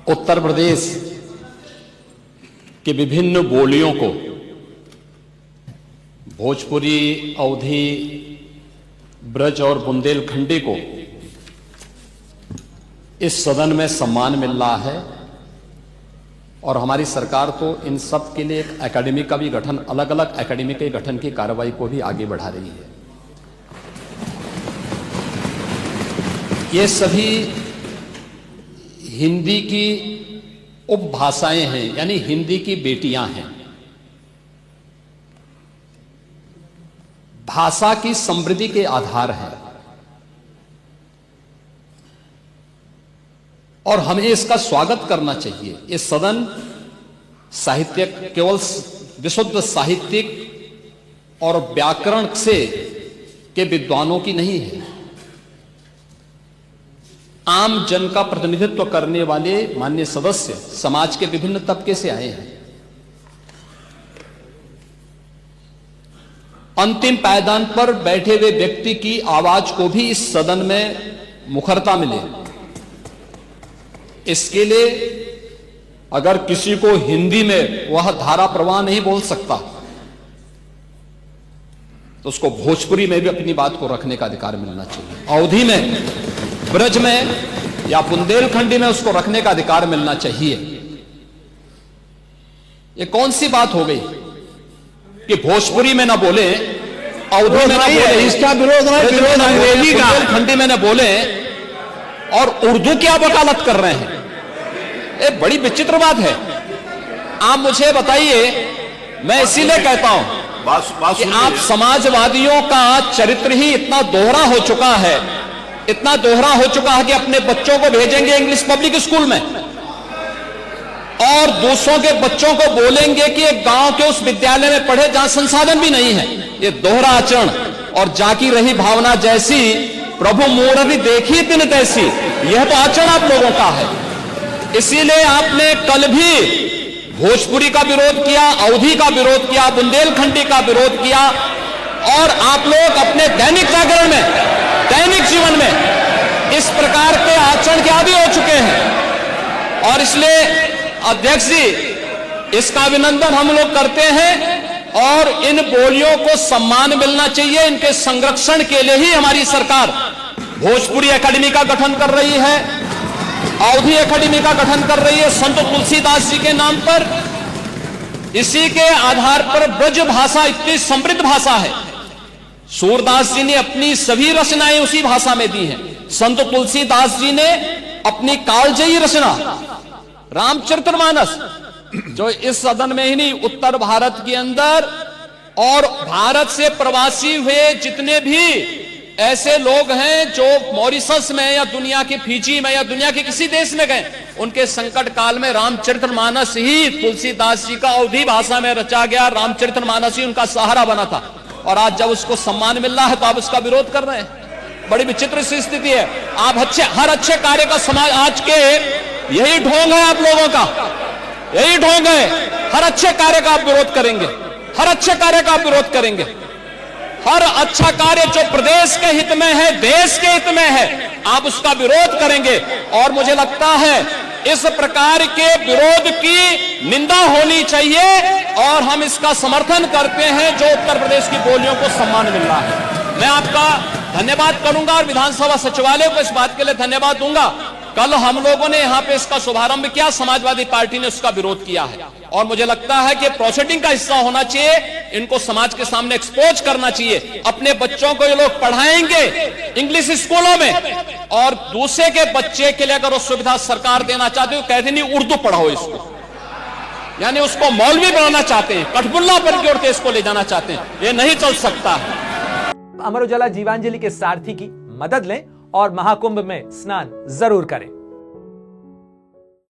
उत्तर प्रदेश के विभिन्न बोलियों को, भोजपुरी, अवधी, ब्रज और बुंदेलखंडी को इस सदन में सम्मान मिल रहा है और हमारी सरकार तो इन सब के लिए एक एकेडमी का भी गठन, अलग अलग एकेडमी के गठन की कार्रवाई को भी आगे बढ़ा रही है। ये सभी हिंदी की उपभाषाएं हैं, यानी हिंदी की बेटियां हैं। भाषा की समृद्धि के आधार हैं और हमें इसका स्वागत करना चाहिए। ये सदन साहित्यिक, केवल विशुद्ध साहित्यिक और व्याकरण से के विद्वानों की नहीं है, आम जन का प्रतिनिधित्व करने वाले माननीय सदस्य समाज के विभिन्न तबके से आए हैं। अंतिम पायदान पर बैठे हुए व्यक्ति की आवाज को भी इस सदन में मुखरता मिले, इसके लिए अगर किसी को हिंदी में वह धारा प्रवाह नहीं बोल सकता तो उसको भोजपुरी में भी अपनी बात को रखने का अधिकार मिलना चाहिए, अवधी में, ब्रज में या बुंदेलखंडी में उसको रखने का अधिकार मिलना चाहिए। ये कौन सी बात हो गई कि भोजपुरी में ना बोले, अवधी में ना बोले, इसका विरोध अंग्रेजी का, बुंदेलखंडी में ना बोले और उर्दू की आप वकालत कर रहे हैं। ये बड़ी विचित्र बात है। आप मुझे बताइए, मैं इसीलिए कहता हूं कि आप समाजवादियों का चरित्र ही इतना दोहरा हो चुका है, इतना दोहरा हो चुका है कि अपने बच्चों को भेजेंगे इंग्लिश पब्लिक स्कूल में और दूसरों के बच्चों को बोलेंगे कि एक गांव के उस विद्यालय में पढ़े जहां संसाधन भी नहीं है। ये दोहरा आचरण और जाकी रही भावना जैसी प्रभु मूर्ति देखी तिन तैसी, यह तो आचरण आप लोगों का है। इसीलिए आपने कल भी भोजपुरी का विरोध किया, अवधी का विरोध किया, बुंदेलखंडी का विरोध किया और आप लोग अपने दैनिक जागरण में, दैनिक जीवन में इस प्रकार के आचरण के आदी हो चुके हैं। और इसलिए अध्यक्ष जी, इसका अभिनंदन हम लोग करते हैं और इन बोलियों को सम्मान मिलना चाहिए। इनके संरक्षण के लिए ही हमारी सरकार भोजपुरी एकेडमी का गठन कर रही है, अवधी एकेडमी का गठन कर रही है संत तुलसीदास जी के नाम पर। इसी के आधार पर ब्रज भाषा इतनी समृद्ध भाषा है। सूरदास जी ने अपनी सभी रचनाएं उसी भाषा में दी हैं। संत तुलसीदास जी ने अपनी कालजयी रचना रामचरितमानस, जो इस सदन में ही नहीं, उत्तर भारत के अंदर और भारत से प्रवासी हुए जितने भी ऐसे लोग हैं जो मॉरिशस में या दुनिया के फिजी में या दुनिया के किसी देश में गए, उनके संकट काल में रामचरितमानस ही तुलसीदास जी का अवधी भाषा में रचा गया, रामचरितमानस ही उनका सहारा बना था। और आज जब उसको सम्मान मिल रहा है तो आप उसका विरोध कर रहे हैं। बड़ी विचित्र सी स्थिति है। आप हर अच्छे कार्य का समाज, आज के यही ढोंग है आप लोगों का, यही ढोंग है। हर अच्छे कार्य का आप विरोध करेंगे, हर अच्छे कार्य का आप विरोध करेंगे। हर अच्छा कार्य जो प्रदेश के हित में है, देश के हित में है, आप उसका विरोध करेंगे। और मुझे लगता है इस प्रकार के विरोध की निंदा होनी चाहिए और हम इसका समर्थन करते हैं जो उत्तर प्रदेश की बोलियों को सम्मान मिल रहा है। मैं आपका धन्यवाद करूंगा और विधानसभा सचिवालय को इस बात के लिए धन्यवाद दूंगा। कल हम लोगों ने यहां पे इसका शुभारंभ किया, समाजवादी पार्टी ने उसका विरोध किया है और मुझे लगता है कि प्रोसीडिंग का हिस्सा होना चाहिए। इनको समाज के सामने एक्सपोज करना चाहिए। अपने बच्चों को ये लोग पढ़ाएंगे इंग्लिश स्कूलों में और दूसरे के बच्चे के लिए अगर वो सुविधा सरकार देना चाहती है, कहते नहीं उर्दू पढ़ाओ इसको, यानी उसको मौलवी बनाना चाहते हैं, कठपुल्ला पर की ओर देश को ले जाना चाहते हैं। ये नहीं चल सकता है। अमर उजाला जीवांजलि के सारथी की मदद लें और महाकुंभ में स्नान जरूर करें।